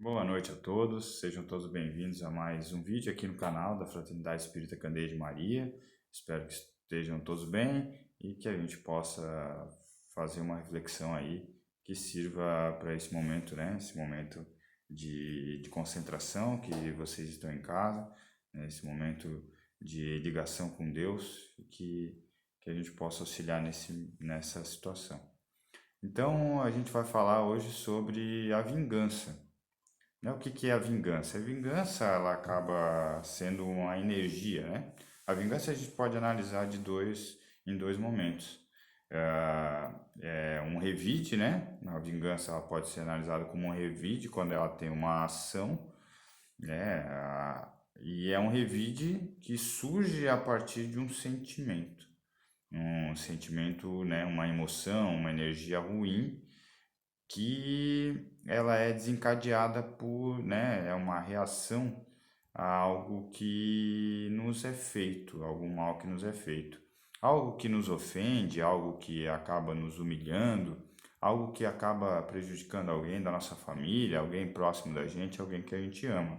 Boa noite a todos, sejam todos bem-vindos a mais um vídeo aqui no canal da Fraternidade Espírita Candeia de Maria. Espero que estejam todos bem e que a gente possa fazer uma reflexão aí que sirva para esse momento, né? Esse momento de concentração, que vocês estão em casa, né? Esse momento de ligação com Deus e que a gente possa auxiliar nessa situação. Então, a gente vai falar hoje sobre a vingança. Né? O que que é a vingança? A vingança, ela acaba sendo uma energia, né? A vingança a gente pode analisar em dois momentos. É um revide, né? A vingança ela pode ser analisada como um revide quando ela tem uma ação, né? E é um revide que surge a partir de um sentimento, né? Uma emoção, uma energia ruim que ela é desencadeada por, né, é uma reação a algo que nos é feito, algum mal que nos é feito. Algo que nos ofende, algo que acaba nos humilhando, algo que acaba prejudicando alguém da nossa família, alguém próximo da gente, alguém que a gente ama.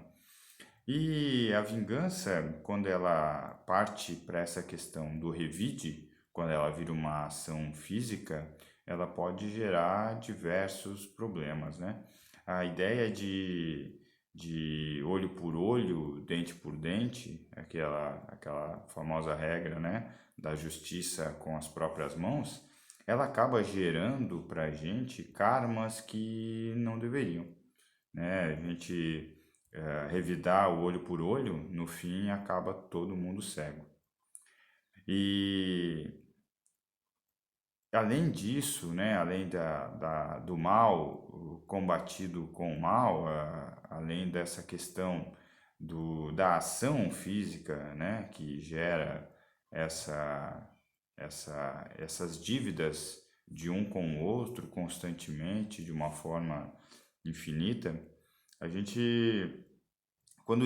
E a vingança, quando ela parte para essa questão do revide, quando ela vira uma ação física, ela pode gerar diversos problemas, né? A ideia de olho por olho, dente por dente, aquela famosa regra, né, da justiça com as próprias mãos, ela acaba gerando para a gente karmas que não deveriam, né? A gente revidar o olho por olho, no fim acaba todo mundo cego. E além disso, né, além do mal combatido com o mal, além dessa questão da ação física, né, que gera essas dívidas de um com o outro constantemente, de uma forma infinita, a gente quando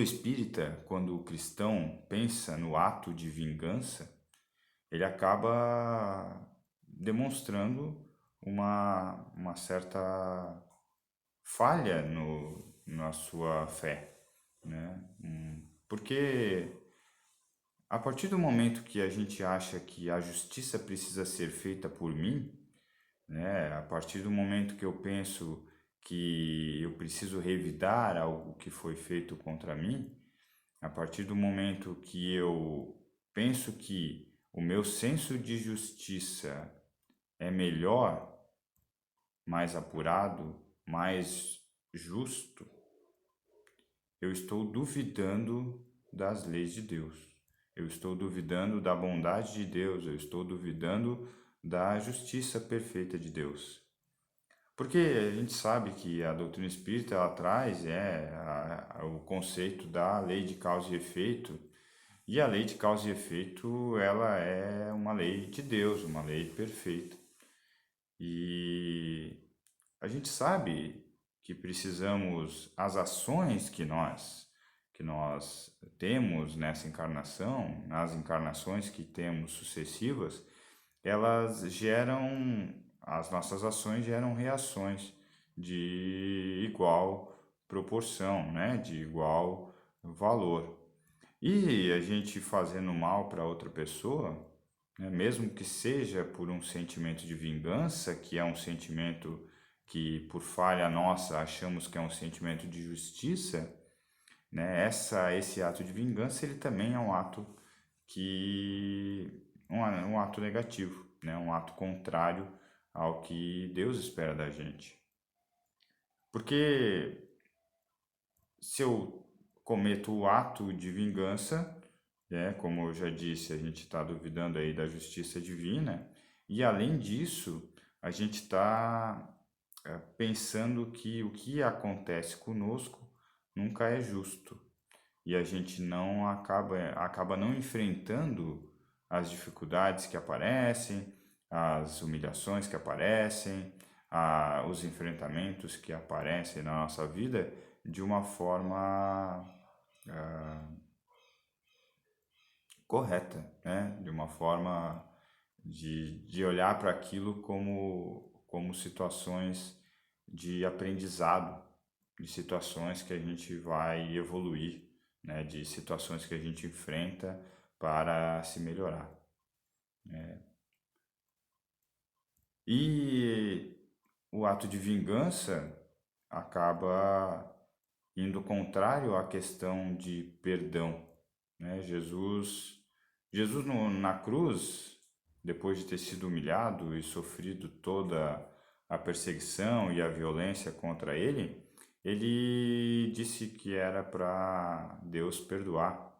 o cristão pensa no ato de vingança, ele acaba demonstrando uma certa falha na sua fé, né? Porque a partir do momento que a gente acha que a justiça precisa ser feita por mim, né? A partir do momento que eu penso que eu preciso revidar algo que foi feito contra mim, a partir do momento que eu penso que o meu senso de justiça é melhor, mais apurado, mais justo, eu estou duvidando das leis de Deus. Eu estou duvidando da bondade de Deus, eu estou duvidando da justiça perfeita de Deus. Porque a gente sabe que a doutrina espírita ela traz o conceito da lei de causa e efeito. E a lei de causa e efeito, ela é uma lei de Deus, uma lei perfeita. E a gente sabe que precisamos, as ações que nós temos nessa encarnação, nas encarnações que temos sucessivas, as nossas ações geram reações de igual proporção, né? De igual valor. E a gente fazendo mal para outra pessoa, né, mesmo que seja por um sentimento de vingança, que é um sentimento que, por falha nossa, achamos que é um sentimento de justiça, né, esse ato de vingança, ele também é um ato um ato negativo, né, um ato contrário ao que Deus espera da gente. Porque se eu cometo o ato de vingança, né, como eu já disse, a gente está duvidando aí da justiça divina, e além disso, a gente está pensando que o que acontece conosco nunca é justo, e a gente não acaba não enfrentando as dificuldades que aparecem, as humilhações que aparecem, os enfrentamentos que aparecem na nossa vida de uma forma correta, né? De uma forma de olhar para aquilo como situações de aprendizado, de situações que a gente vai evoluir, né? De situações que a gente enfrenta para se melhorar. E o ato de vingança acaba indo contrário à questão de perdão, né? Jesus na cruz, depois de ter sido humilhado e sofrido toda a perseguição e a violência contra ele, ele disse que era para Deus perdoar,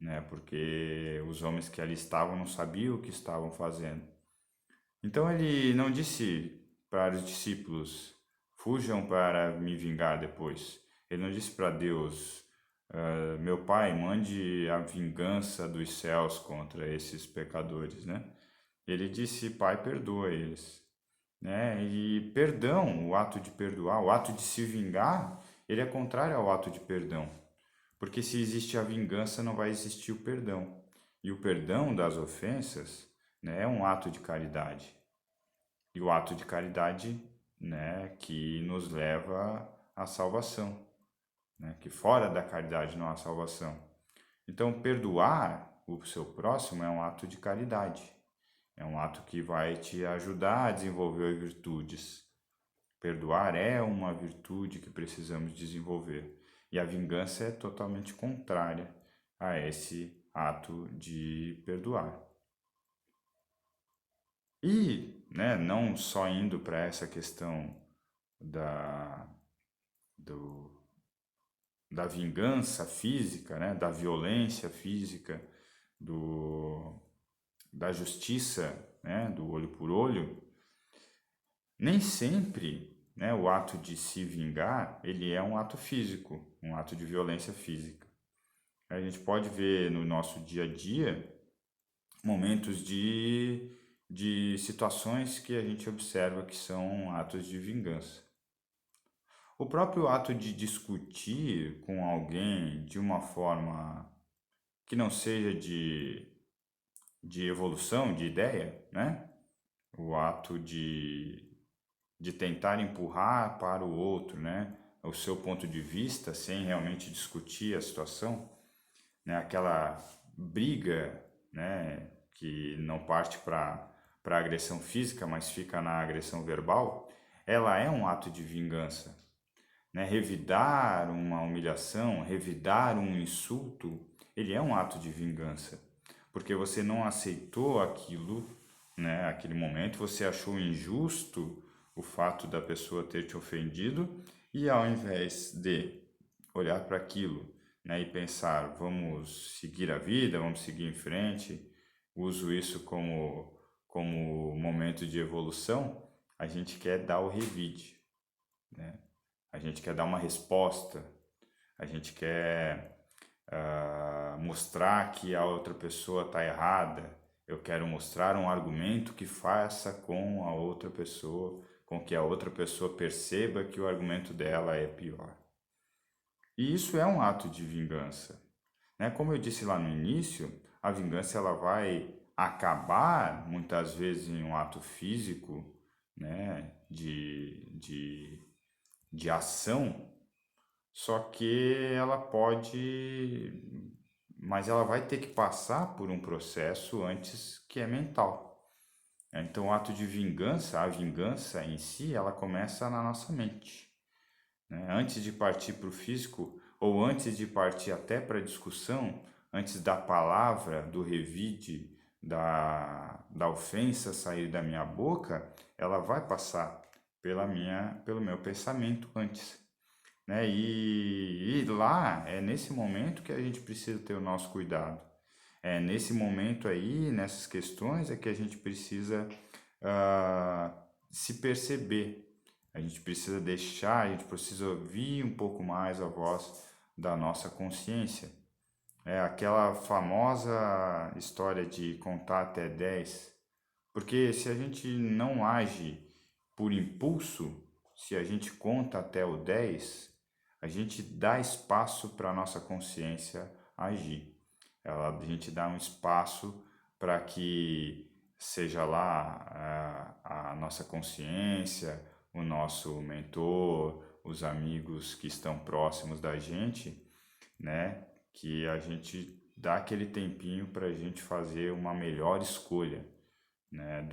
né? Porque os homens que ali estavam não sabiam o que estavam fazendo. Então ele não disse para os discípulos: fujam para me vingar depois. Ele não disse para Deus: meu Pai, mande a vingança dos céus contra esses pecadores, né? Ele disse: Pai, perdoa eles, né? E perdão, o ato de perdoar, o ato de se vingar, ele é contrário ao ato de perdão. Porque se existe a vingança, não vai existir o perdão. E o perdão das ofensas, né, é um ato de caridade. E o ato de caridade, né, que nos leva à salvação, né, que fora da caridade não há salvação. Então, perdoar o seu próximo é um ato de caridade. É um ato que vai te ajudar a desenvolver virtudes. Perdoar é uma virtude que precisamos desenvolver. E a vingança é totalmente contrária a esse ato de perdoar. E, né, não só indo para essa questão da, do, da vingança física, né, da violência física, do, da justiça, né, do olho por olho, nem sempre, né, o ato de se vingar ele é um ato físico, um ato de violência física. A gente pode ver no nosso dia a dia momentos de situações que a gente observa que são atos de vingança. O próprio ato de discutir com alguém de uma forma que não seja de evolução de ideia, né? O ato de tentar empurrar para o outro, né? O seu ponto de vista sem realmente discutir a situação, né? Aquela briga, né? Que não parte para agressão física, mas fica na agressão verbal, ela é um ato de vingança, né? Revidar uma humilhação, revidar um insulto, ele é um ato de vingança, porque você não aceitou aquilo, né? Aquele momento, você achou injusto o fato da pessoa ter te ofendido e ao invés de olhar para aquilo, né, e pensar, vamos seguir a vida, vamos seguir em frente, uso isso como momento de evolução, a gente quer dar o revide, né? A gente quer dar uma resposta, a gente quer mostrar que a outra pessoa está errada. Eu quero mostrar um argumento que faça com a outra pessoa, com que a outra pessoa perceba que o argumento dela é pior. E isso é um ato de vingança, né? Como eu disse lá no início, a vingança ela vai acabar muitas vezes em um ato físico, né? De ação, só que ela pode, mas ela vai ter que passar por um processo antes que é mental. Então, o ato de vingança, a vingança em si, ela começa na nossa mente, né? Antes de partir para o físico, ou antes de partir até para a discussão, antes da palavra, do revide, da ofensa sair da minha boca, ela vai passar pelo meu pensamento antes, né? E lá é nesse momento que a gente precisa ter o nosso cuidado. É nesse momento aí, nessas questões, é que a gente precisa se perceber. A gente precisa deixar, a gente precisa ouvir um pouco mais a voz da nossa consciência. É aquela famosa história de contar até 10, porque se a gente não age por impulso, se a gente conta até o 10, a gente dá espaço para a nossa consciência agir. A gente dá um espaço para que seja lá a nossa consciência, o nosso mentor, os amigos que estão próximos da gente, né? Que a gente dá aquele tempinho para a gente fazer uma melhor escolha, né?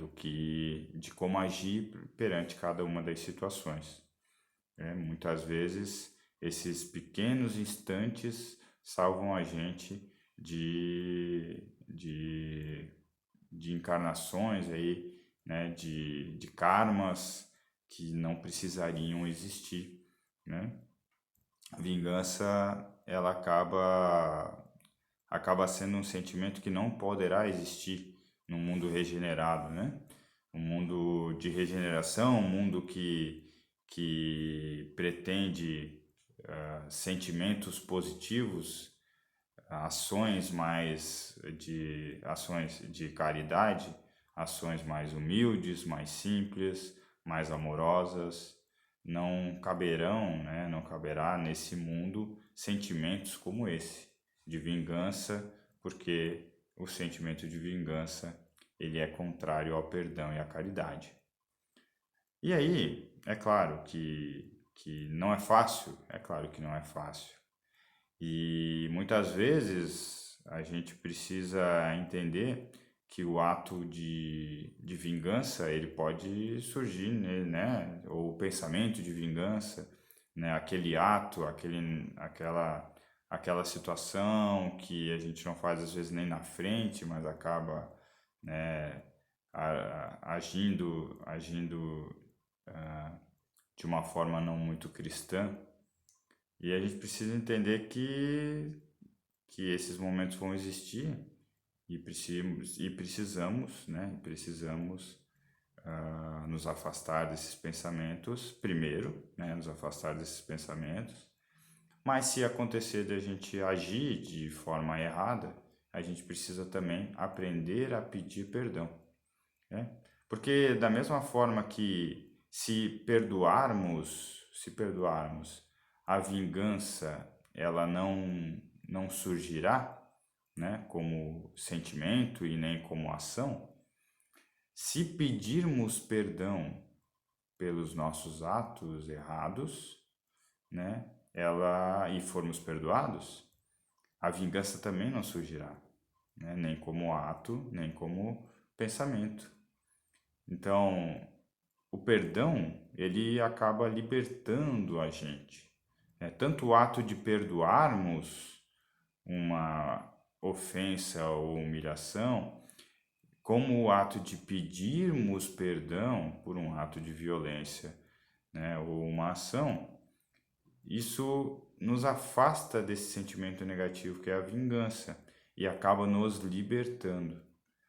De como agir perante cada uma das situações. Né? Muitas vezes esses pequenos instantes salvam a gente de encarnações aí, né? De karmas que não precisariam existir, né? A vingança, ela acaba sendo um sentimento que não poderá existir no mundo regenerado, né? Um mundo de regeneração, um mundo que pretende sentimentos positivos, ações de caridade, ações mais humildes, mais simples, mais amorosas. Não caberão, né? Não caberá nesse mundo sentimentos como esse de vingança, porque o sentimento de vingança ele é contrário ao perdão e à caridade. E aí, é claro que não é fácil, é claro que não é fácil. E muitas vezes a gente precisa entender que o ato de vingança ele pode surgir, né? Ou o pensamento de vingança, né? Aquele ato, aquela situação que a gente não faz às vezes nem na frente, mas acaba, né? Agindo de uma forma não muito cristã. E a gente precisa entender que esses momentos vão existir e precisamos, né? Precisamos nos afastar desses pensamentos primeiro, né? Nos afastar desses pensamentos. Mas se acontecer de a gente agir de forma errada, a gente precisa também aprender a pedir perdão, né? Porque da mesma forma que se perdoarmos, a vingança ela não surgirá, né, como sentimento e nem como ação. Se pedirmos perdão pelos nossos atos errados, né, e formos perdoados, a vingança também não surgirá, né, nem como ato, nem como pensamento. Então, o perdão, ele acaba libertando a gente, né? Tanto o ato de perdoarmos uma ofensa ou humilhação, como o ato de pedirmos perdão por um ato de violência, né, ou uma ação, isso nos afasta desse sentimento negativo que é a vingança e acaba nos libertando.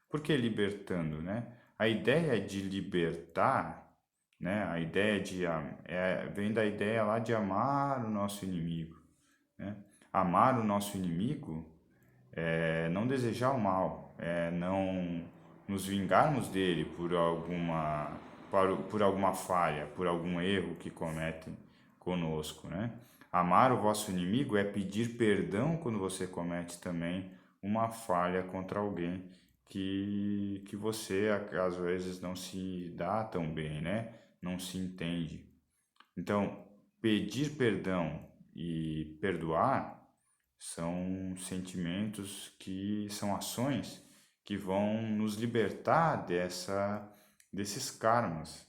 Por que libertando, né? A ideia de libertar, né? A ideia vem da ideia lá de amar o nosso inimigo, né? Amar o nosso inimigo é não desejar o mal, é não nos vingarmos dele por alguma falha, por algum erro que cometem conosco, né? Amar o vosso inimigo é pedir perdão quando você comete também uma falha contra alguém que você às vezes não se dá tão bem, né? Não se entende. Então, pedir perdão e perdoar são sentimentos que são ações que vão nos libertar desses karmas,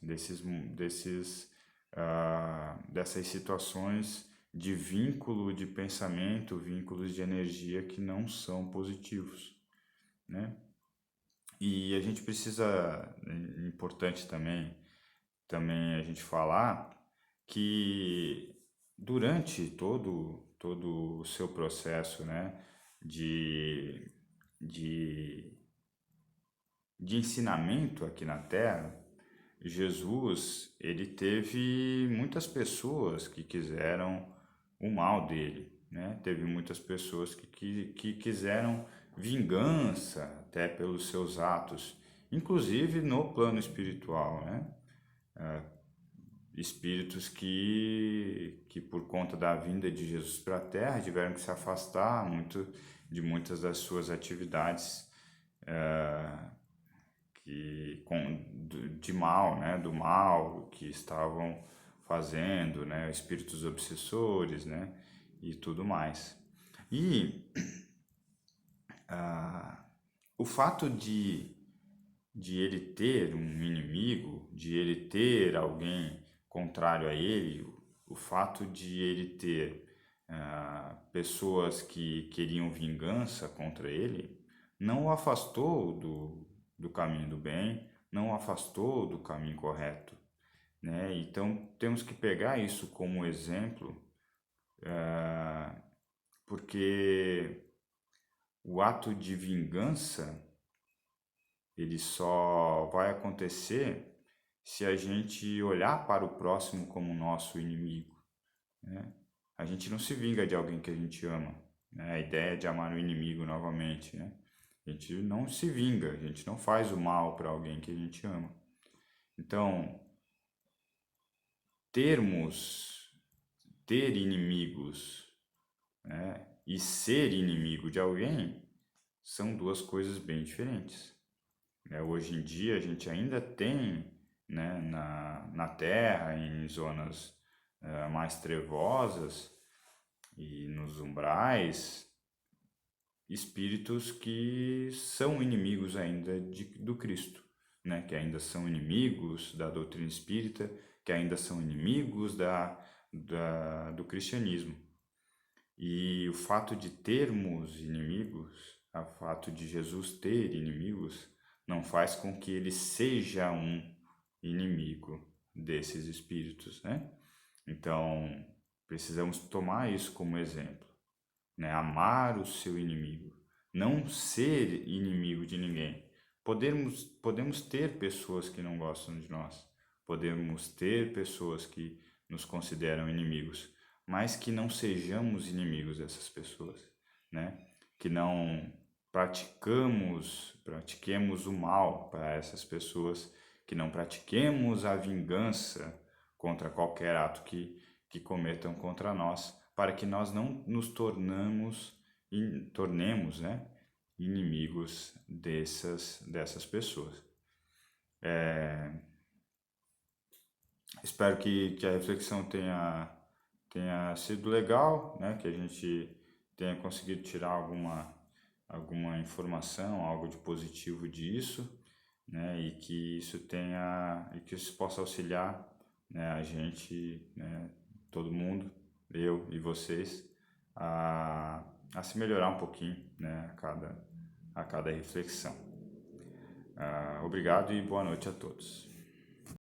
dessas situações de vínculo de pensamento, vínculos de energia que não são positivos, né? E a gente precisa, é importante também a gente falar que durante todo o seu processo, né, de, de, de ensinamento aqui na Terra, Jesus, ele teve muitas pessoas que quiseram o mal dele, né? Teve muitas pessoas que quiseram vingança até pelos seus atos, inclusive no plano espiritual, né? Espíritos que por conta da vinda de Jesus para a Terra tiveram que se afastar de muitas das suas atividades de mal, né, do mal que estavam fazendo, né? Espíritos obsessores, né? E tudo mais. E o fato de ele ter um inimigo, de ele ter alguém contrário a ele, o fato de ele ter pessoas que queriam vingança contra ele, não o afastou do caminho do bem, não o afastou do caminho correto, né? Então temos que pegar isso como exemplo, porque o ato de vingança ele só vai acontecer se a gente olhar para o próximo como nosso inimigo, né? A gente não se vinga de alguém que a gente ama, né? A ideia de amar o inimigo novamente, né? A gente não se vinga, a gente não faz o mal para alguém que a gente ama. Então, ter inimigos, né, e ser inimigo de alguém são duas coisas bem diferentes. Hoje em dia a gente ainda tem, né, na Terra, em zonas mais trevosas e nos umbrais, espíritos que são inimigos ainda do Cristo, né, que ainda são inimigos da doutrina espírita, que ainda são inimigos do cristianismo. E o fato de termos inimigos, o fato de Jesus ter inimigos, não faz com que ele seja um inimigo desses espíritos, né? Então, precisamos tomar isso como exemplo, né? Amar o seu inimigo, não ser inimigo de ninguém. Podemos ter pessoas que não gostam de nós, podemos ter pessoas que nos consideram inimigos, mas que não sejamos inimigos dessas pessoas, né? Que não pratiquemos o mal para essas pessoas, que não pratiquemos a vingança contra qualquer ato que cometam contra nós, para que nós não nos tornemos, né, inimigos dessas pessoas. Espero que a reflexão tenha sido legal, né, que a gente tenha conseguido tirar alguma informação, algo de positivo disso, né, e que isso possa auxiliar, né, a gente, né, todo mundo, eu e vocês, a se melhorar um pouquinho, né, a cada reflexão. Obrigado e boa noite a todos.